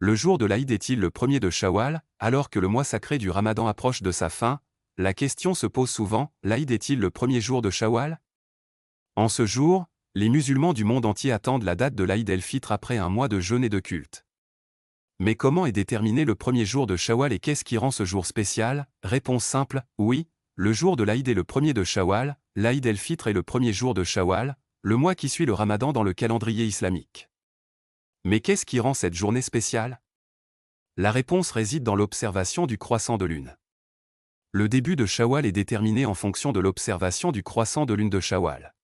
Le jour de l'Aïd est-il le premier de Shawwal, alors que le mois sacré du Ramadan approche de sa fin? La question se pose souvent, l'Aïd est-il le premier jour de Shawwal? En ce jour, les musulmans du monde entier attendent la date de l'Aïd el-Fitr après un mois de jeûne et de culte. Mais comment est déterminé le premier jour de Shawwal et qu'est-ce qui rend ce jour spécial? Réponse simple, oui, le jour de l'Aïd est le premier de Shawwal, l'Aïd el-Fitr est le premier jour de Shawwal, le mois qui suit le Ramadan dans le calendrier islamique. Mais qu'est-ce qui rend cette journée spéciale? La réponse réside dans l'observation du croissant de lune. Le début de Shawwal est déterminé en fonction de l'observation du croissant de lune de Shawwal.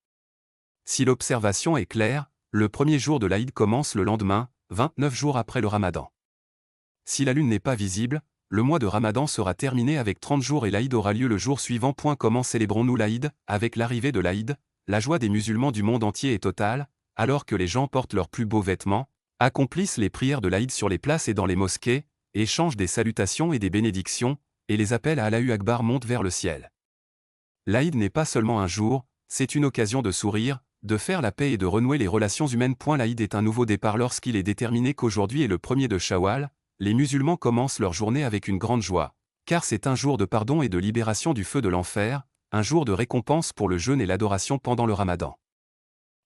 Si l'observation est claire, le premier jour de l'Aïd commence le lendemain, 29 jours après le Ramadan. Si la lune n'est pas visible, le mois de Ramadan sera terminé avec 30 jours et l'Aïd aura lieu le jour suivant. Comment célébrons-nous l'Aïd? Avec l'arrivée de l'Aïd, la joie des musulmans du monde entier est totale, alors que les gens portent leurs plus beaux vêtements, accomplissent les prières de l'Aïd sur les places et dans les mosquées, échangent des salutations et des bénédictions, et les appels à Allahu Akbar montent vers le ciel. L'Aïd n'est pas seulement un jour, c'est une occasion de sourire, de faire la paix et de renouer les relations humaines. L'Aïd est un nouveau départ lorsqu'il est déterminé qu'aujourd'hui est le premier de Shawwal, les musulmans commencent leur journée avec une grande joie, car c'est un jour de pardon et de libération du feu de l'enfer, un jour de récompense pour le jeûne et l'adoration pendant le Ramadan.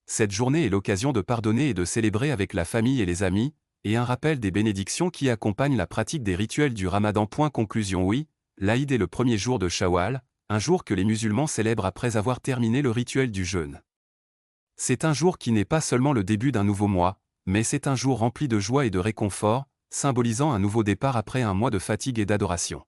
Cette journée est l'occasion de pardonner et de célébrer avec la famille et les amis, et un rappel des bénédictions qui accompagnent la pratique des rituels du Ramadan. Conclusion. Oui, l'Aïd est le premier jour de Shawwal, un jour que les musulmans célèbrent après avoir terminé le rituel du jeûne. C'est un jour qui n'est pas seulement le début d'un nouveau mois, mais c'est un jour rempli de joie et de réconfort, symbolisant un nouveau départ après un mois de fatigue et d'adoration.